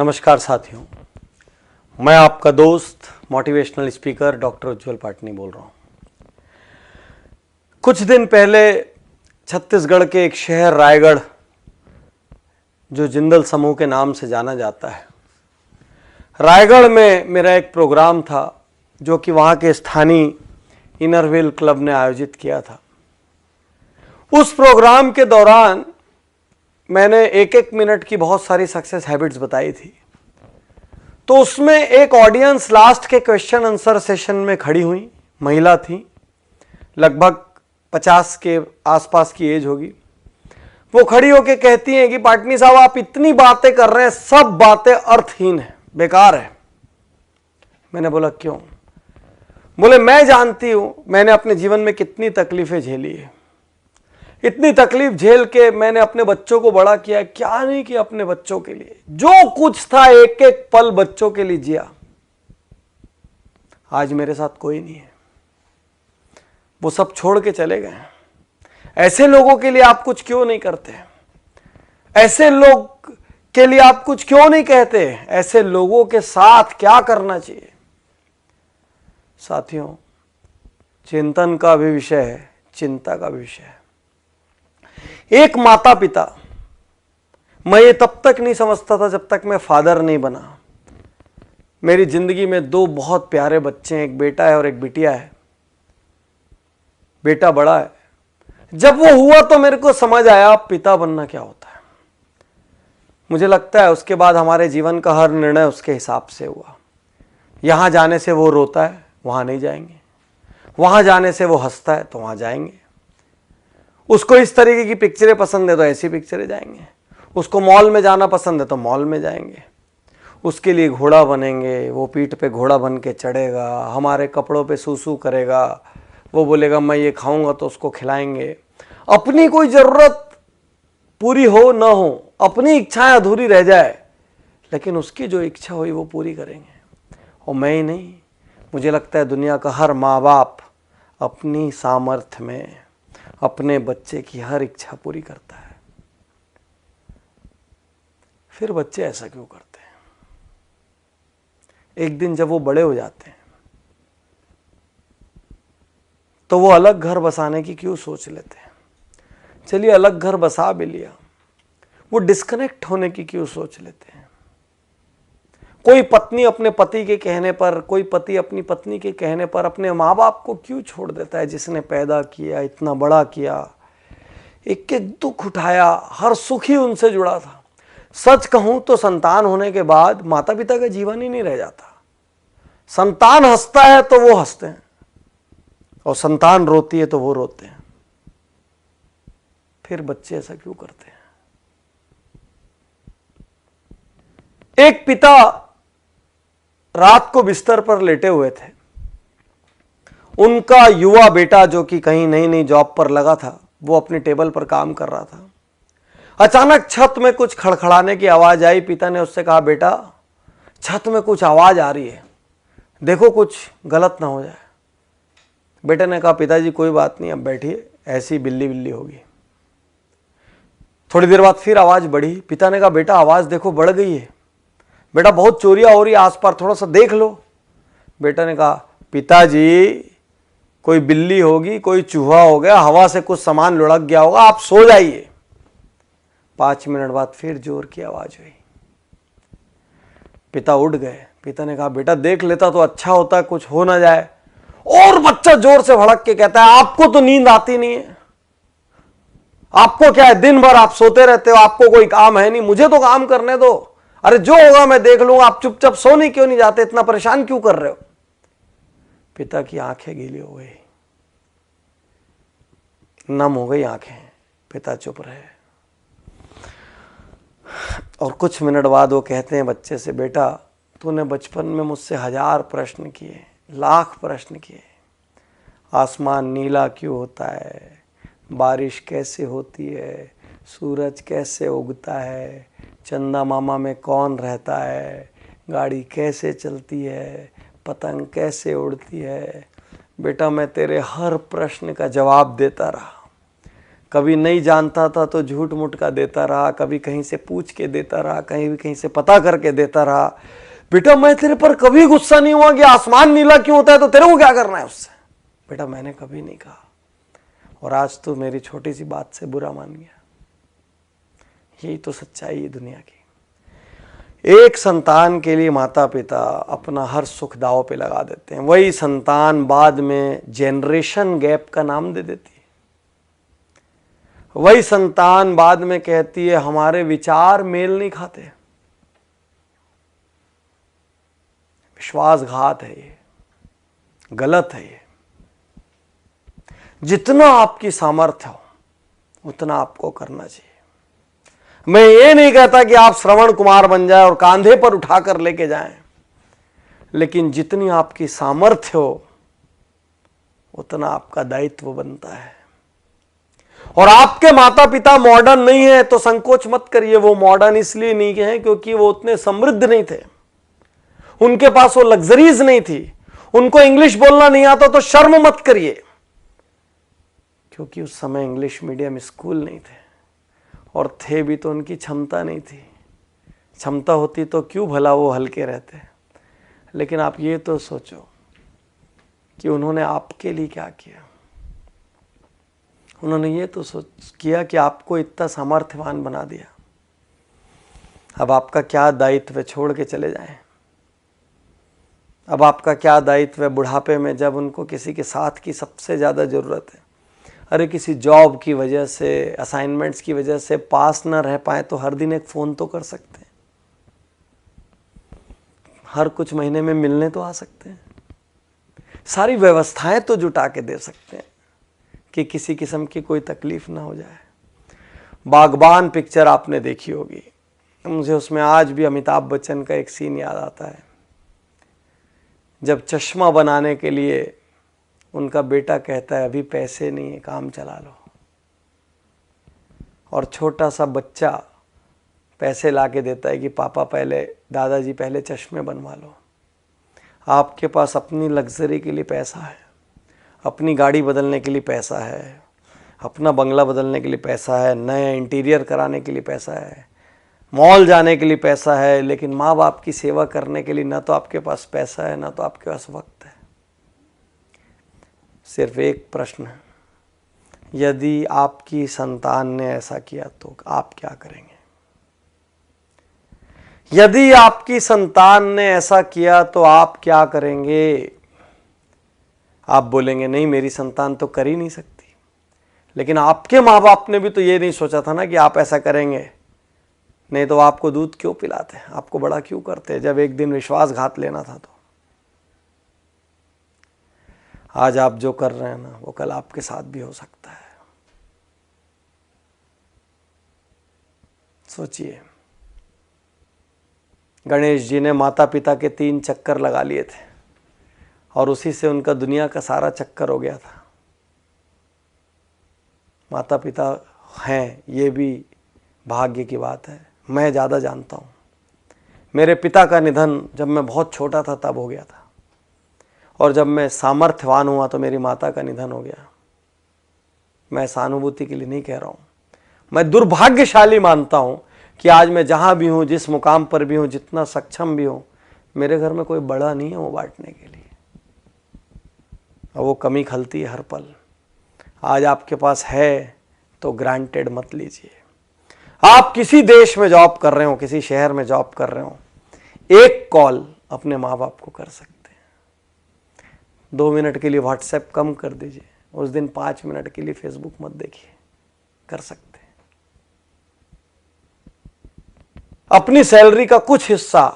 नमस्कार साथियों, मैं आपका दोस्त मोटिवेशनल स्पीकर डॉक्टर उज्ज्वल पाटनी बोल रहा हूँ। कुछ दिन पहले छत्तीसगढ़ के एक शहर रायगढ़, जो जिंदल समूह के नाम से जाना जाता है, रायगढ़ में मेरा एक प्रोग्राम था जो कि वहाँ के स्थानीय इनरव्हील क्लब ने आयोजित किया था। उस प्रोग्राम के दौरान मैंने एक एक मिनट की बहुत सारी सक्सेस हैबिट्स बताई थी। तो उसमें एक ऑडियंस लास्ट के क्वेश्चन आंसर सेशन में खड़ी हुई, महिला थी, लगभग 50 के आसपास की एज होगी। वो खड़ी होकर कहती हैं कि पाटनी साहब, आप इतनी बातें कर रहे हैं, सब बातें अर्थहीन है, बेकार है। मैंने बोला क्यों? बोले मैं जानती हूं मैंने अपने जीवन में कितनी तकलीफें झेली है, इतनी तकलीफ झेल के मैंने अपने बच्चों को बड़ा किया, क्या नहीं किया अपने बच्चों के लिए, जो कुछ था एक एक पल बच्चों के लिए जिया। आज मेरे साथ कोई नहीं है, वो सब छोड़ के चले गए। ऐसे लोगों के लिए आप कुछ क्यों नहीं करते? ऐसे लोग के लिए आप कुछ क्यों नहीं कहते? ऐसे लोगों के साथ क्या करना चाहिए? साथियों, चिंतन का भी विषय है, चिंता का भी विषय है। एक माता पिता, मैं ये तब तक नहीं समझता था जब तक मैं फादर नहीं बना। मेरी जिंदगी में दो बहुत प्यारे बच्चे हैं, एक बेटा है और एक बिटिया है। बेटा बड़ा है। जब वो हुआ तो मेरे को समझ आया पिता बनना क्या होता है। मुझे लगता है उसके बाद हमारे जीवन का हर निर्णय उसके हिसाब से हुआ। यहां जाने से वो रोता है, वहां नहीं जाएंगे। वहां जाने से वो हंसता है तो वहां जाएंगे। उसको इस तरीके की पिक्चरें पसंद है तो ऐसी पिक्चरें जाएंगे। उसको मॉल में जाना पसंद है तो मॉल में जाएंगे। उसके लिए घोड़ा बनेंगे, वो पीठ पे घोड़ा बन के चढ़ेगा, हमारे कपड़ों पे सूसू करेगा, वो बोलेगा मैं ये खाऊंगा तो उसको खिलाएंगे। अपनी कोई ज़रूरत पूरी हो ना हो, अपनी इच्छाएं अधूरी रह जाए, लेकिन उसकी जो इच्छा हुई वो पूरी करेंगे। और मैं ही नहीं, मुझे लगता है दुनिया का हर माँ बाप अपनी सामर्थ्य में अपने बच्चे की हर इच्छा पूरी करता है। फिर बच्चे ऐसा क्यों करते हैं? एक दिन जब वो बड़े हो जाते हैं तो वो अलग घर बसाने की क्यों सोच लेते हैं? चलिए अलग घर बसा भी लिया, वो डिस्कनेक्ट होने की क्यों सोच लेते हैं? कोई पत्नी अपने पति के कहने पर, कोई पति अपनी पत्नी के कहने पर अपने माँ बाप को क्यों छोड़ देता है, जिसने पैदा किया, इतना बड़ा किया, एक एक दुख उठाया, हर सुख ही उनसे जुड़ा था। सच कहूं तो संतान होने के बाद माता पिता का जीवन ही नहीं रह जाता। संतान हंसता है तो वो हंसते हैं, और संतान रोती है तो वो रोते हैं। फिर बच्चे ऐसा क्यों करते हैं? एक पिता रात को बिस्तर पर लेटे हुए थे। उनका युवा बेटा, जो कि कहीं नई नई जॉब पर लगा था, वो अपने टेबल पर काम कर रहा था। अचानक छत में कुछ खड़खड़ाने की आवाज आई। पिता ने उससे कहा, बेटा छत में कुछ आवाज आ रही है, देखो कुछ गलत ना हो जाए। बेटे ने कहा, पिताजी कोई बात नहीं, अब बैठिए, ऐसी बिल्ली बिल्ली होगी। थोड़ी देर बाद फिर आवाज बढ़ी। पिता ने कहा, बेटा आवाज देखो बढ़ गई है, बेटा बहुत चोरियां हो रही है आसपास, थोड़ा सा देख लो। बेटा ने कहा, पिताजी कोई बिल्ली होगी, कोई चूहा हो गया, हवा से कुछ सामान लुढ़क गया होगा, आप सो जाइए। 5 मिनट बाद फिर जोर की आवाज हुई। पिता उठ गए। पिता ने कहा, बेटा देख लेता तो अच्छा होता, कुछ हो ना जाए। और बच्चा जोर से भड़क के कहता है, आपको तो नींद आती नहीं है, आपको क्या है, दिन भर आप सोते रहते हो, आपको कोई काम है नहीं, मुझे तो काम करने दो, अरे जो होगा मैं देख लूंगा, आप चुपचाप सोने क्यों नहीं जाते, इतना परेशान क्यों कर रहे हो? पिता की आंखें गीली हो गई, नम हो गई आंखें। पिता चुप रहे, और कुछ मिनट बाद वो कहते हैं बच्चे से, बेटा तूने बचपन में मुझसे 1000 प्रश्न किए, लाख प्रश्न किए। आसमान नीला क्यों होता है, बारिश कैसे होती है, सूरज कैसे उगता है, चंदा मामा में कौन रहता है, गाड़ी कैसे चलती है, पतंग कैसे उड़ती है। बेटा मैं तेरे हर प्रश्न का जवाब देता रहा, कभी नहीं जानता था तो झूठ मूठ का देता रहा, कभी कहीं से पूछ के देता रहा, कहीं से पता करके देता रहा। बेटा मैं तेरे पर कभी गुस्सा नहीं हुआ कि आसमान नीला क्यों होता है तो तेरे को क्या करना है उससे। बेटा मैंने कभी नहीं कहा, और आज तो मेरी छोटी सी बात से बुरा मान गया। यही तो सच्चाई है दुनिया की। एक संतान के लिए माता पिता अपना हर सुख दांव पे लगा देते हैं, वही संतान बाद में जेनरेशन गैप का नाम दे देती है। वही संतान बाद में कहती है हमारे विचार मेल नहीं खाते। विश्वासघात है ये, गलत है ये। जितना आपकी सामर्थ्य हो उतना आपको करना चाहिए। मैं ये नहीं कहता कि आप श्रवण कुमार बन जाए और कांधे पर उठाकर लेके जाएं, लेकिन जितनी आपकी सामर्थ्य हो उतना आपका दायित्व बनता है। और आपके माता पिता मॉडर्न नहीं है तो संकोच मत करिए। वो मॉडर्न इसलिए नहीं है क्योंकि वो उतने समृद्ध नहीं थे, उनके पास वो लग्जरीज नहीं थी, उनको इंग्लिश बोलना नहीं आता तो शर्म मत करिए, क्योंकि उस समय इंग्लिश मीडियम स्कूल नहीं थे, और थे भी तो उनकी क्षमता नहीं थी। क्षमता होती तो क्यों भला वो हल्के रहते। लेकिन आप ये तो सोचो कि उन्होंने आपके लिए क्या किया। उन्होंने ये तो किया कि आपको इतना सामर्थ्यवान बना दिया। अब आपका क्या दायित्व है, छोड़ के चले जाएं। अब आपका क्या दायित्व है बुढ़ापे में, जब उनको किसी के साथ की सबसे ज़्यादा ज़रूरत है। अरे किसी जॉब की वजह से, असाइनमेंट्स की वजह से पास ना रह पाए तो हर दिन एक फ़ोन तो कर सकते हैं, हर कुछ महीने में मिलने तो आ सकते हैं, सारी व्यवस्थाएं तो जुटा के दे सकते हैं कि किसी किस्म की कोई तकलीफ ना हो जाए। बागबान पिक्चर आपने देखी होगी, मुझे उसमें आज भी अमिताभ बच्चन का एक सीन याद आता है, जब चश्मा बनाने के लिए उनका बेटा कहता है अभी पैसे नहीं है, काम चला लो, और छोटा सा बच्चा पैसे ला के देता है कि पापा पहले, दादाजी पहले चश्मे बनवा लो। आपके पास अपनी लग्जरी के लिए पैसा है, अपनी गाड़ी बदलने के लिए पैसा है, अपना बंगला बदलने के लिए पैसा है, नए इंटीरियर कराने के लिए पैसा है, मॉल जाने के लिए पैसा है, लेकिन माँ बाप की सेवा करने के लिए ना तो आपके पास पैसा है ना तो आपके पास वक्त है। सिर्फ एक प्रश्न है, यदि आपकी संतान ने ऐसा किया तो आप क्या करेंगे? यदि आपकी संतान ने ऐसा किया तो आप क्या करेंगे? आप बोलेंगे नहीं मेरी संतान तो कर ही नहीं सकती, लेकिन आपके माँ बाप ने भी तो ये नहीं सोचा था ना कि आप ऐसा करेंगे, नहीं तो आपको दूध क्यों पिलाते, आपको बड़ा क्यों करते जब एक दिन विश्वासघात लेना था तो। आज आप जो कर रहे हैं ना वो कल आपके साथ भी हो सकता है। सोचिए, गणेश जी ने माता पिता के 3 चक्कर लगा लिए थे और उसी से उनका दुनिया का सारा चक्कर हो गया था। माता पिता हैं ये भी भाग्य की बात है, मैं ज़्यादा जानता हूँ। मेरे पिता का निधन जब मैं बहुत छोटा था तब हो गया था, और जब मैं सामर्थ्यवान हुआ तो मेरी माता का निधन हो गया। मैं सहानुभूति के लिए नहीं कह रहा हूँ, मैं दुर्भाग्यशाली मानता हूँ कि आज मैं जहाँ भी हूँ, जिस मुकाम पर भी हूँ, जितना सक्षम भी हूँ, मेरे घर में कोई बड़ा नहीं है वो बांटने के लिए, और वो कमी खलती है हर पल। आज आपके पास है तो ग्रांटेड मत लीजिए। आप किसी देश में जॉब कर रहे हो, किसी शहर में जॉब कर रहे हो, एक कॉल अपने माँ बाप को कर सकते हैं। 2 मिनट के लिए व्हाट्सएप कम कर दीजिए, उस दिन 5 मिनट के लिए फेसबुक मत देखिए, कर सकते हैं। अपनी सैलरी का कुछ हिस्सा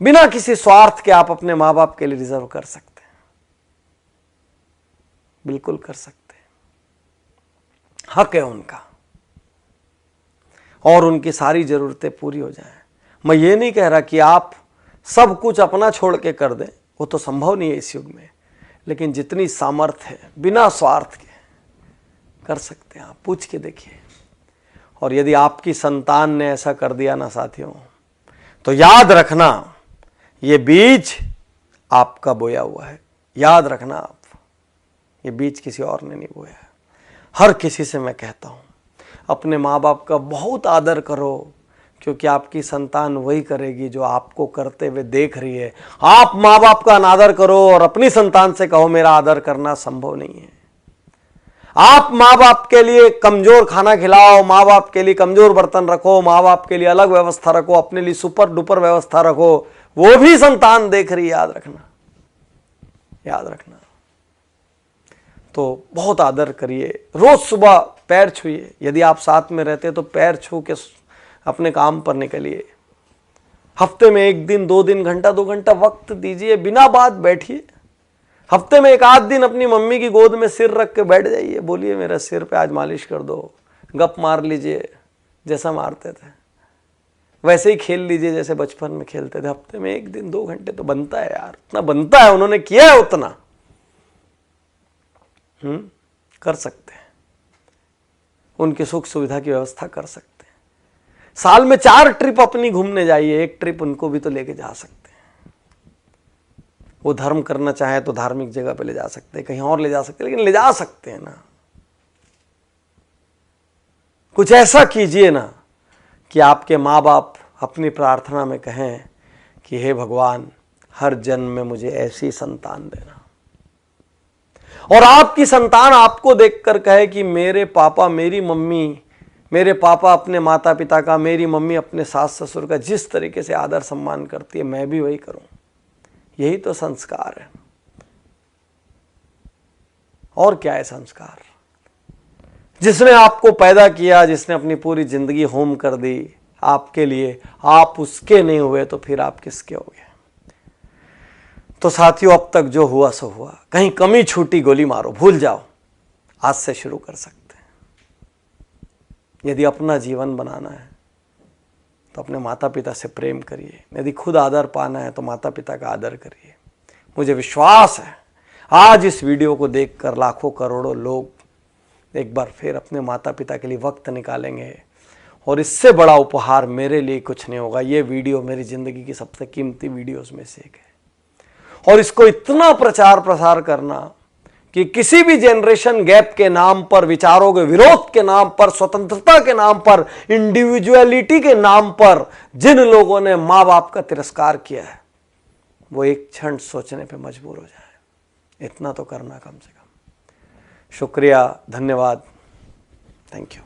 बिना किसी स्वार्थ के आप अपने माँ बाप के लिए रिजर्व कर सकते हैं, बिल्कुल कर सकते हैं, हक है उनका, और उनकी सारी ज़रूरतें पूरी हो जाएं। मैं ये नहीं कह रहा कि आप सब कुछ अपना छोड़ के कर दें, वो तो संभव नहीं है इस युग में, लेकिन जितनी सामर्थ्य है बिना स्वार्थ के कर सकते हैं। आप पूछ के देखिए। और यदि आपकी संतान ने ऐसा कर दिया ना साथियों, तो याद रखना ये बीज आपका बोया हुआ है। याद रखना आप, ये बीज किसी और ने नहीं बोया है। हर किसी से मैं कहता हूँ अपने माँ बाप का बहुत आदर करो, क्योंकि आपकी संतान वही करेगी जो आपको करते हुए देख रही है। आप माँ बाप का अनादर करो और अपनी संतान से कहो मेरा आदर करना संभव नहीं है। आप माँ बाप के लिए कमजोर खाना खिलाओ, माँ बाप के लिए कमजोर बर्तन रखो, माँ बाप के लिए अलग व्यवस्था रखो, अपने लिए सुपर डुपर व्यवस्था रखो, वो भी संतान देख रही है, याद रखना, याद रखना। तो बहुत आदर करिए, रोज सुबह पैर छूइए, यदि आप साथ में रहते तो पैर छू के अपने काम पर निकलिए। हफ्ते में 1 दिन 2 दिन घंटा 2 घंटा वक्त दीजिए, बिना बात बैठिए। हफ्ते में 1 आध दिन अपनी मम्मी की गोद में सिर रख के बैठ जाइए, बोलिए मेरा सिर पे आज मालिश कर दो, गप मार लीजिए जैसा मारते थे, वैसे ही खेल लीजिए जैसे बचपन में खेलते थे। हफ्ते में 1 दिन 2 घंटे तो बनता है यार, उतना बनता है, उन्होंने किया है उतना। कर सकते हैं, उनकी सुख सुविधा की व्यवस्था कर सकते हैं। साल में 4 ट्रिप अपनी घूमने जाइए, 1 ट्रिप उनको भी तो लेके जा सकते हैं। वो धर्म करना चाहे तो धार्मिक जगह पे ले जा सकते हैं, कहीं और ले जा सकते हैं, लेकिन ले जा सकते हैं ना। कुछ ऐसा कीजिए ना कि आपके माँ बाप अपनी प्रार्थना में कहें कि हे भगवान, हर जन्म में मुझे ऐसी संतान देना। और आपकी संतान आपको देखकर कहे कि मेरे पापा मेरी मम्मी, मेरे पापा अपने माता पिता का, मेरी मम्मी अपने सास ससुर का जिस तरीके से आदर सम्मान करती है, मैं भी वही करूं। यही तो संस्कार है। और क्या है संस्कार? जिसने आपको पैदा किया, जिसने अपनी पूरी जिंदगी होम कर दी आपके लिए, आप उसके नहीं हुए तो फिर आप किसके हो गए? तो साथियों, अब तक जो हुआ सो हुआ, कहीं कमी छूटी गोली मारो, भूल जाओ, आज से शुरू कर सकते हैं। यदि अपना जीवन बनाना है तो अपने माता पिता से प्रेम करिए, यदि खुद आदर पाना है तो माता पिता का आदर करिए। मुझे विश्वास है आज इस वीडियो को देखकर लाखों करोड़ों लोग एक बार फिर अपने माता पिता के लिए वक्त निकालेंगे, और इससे बड़ा उपहार मेरे लिए कुछ नहीं होगा। ये वीडियो मेरी जिंदगी की सबसे कीमती वीडियोस में से एक है, और इसको इतना प्रचार प्रसार करना कि किसी भी जनरेशन गैप के नाम पर, विचारों के विरोध के नाम पर, स्वतंत्रता के नाम पर, इंडिविजुअलिटी के नाम पर जिन लोगों ने माँ बाप का तिरस्कार किया है, वो एक क्षण सोचने पे मजबूर हो जाए। इतना तो करना कम से कम। शुक्रिया, धन्यवाद, थैंक यू।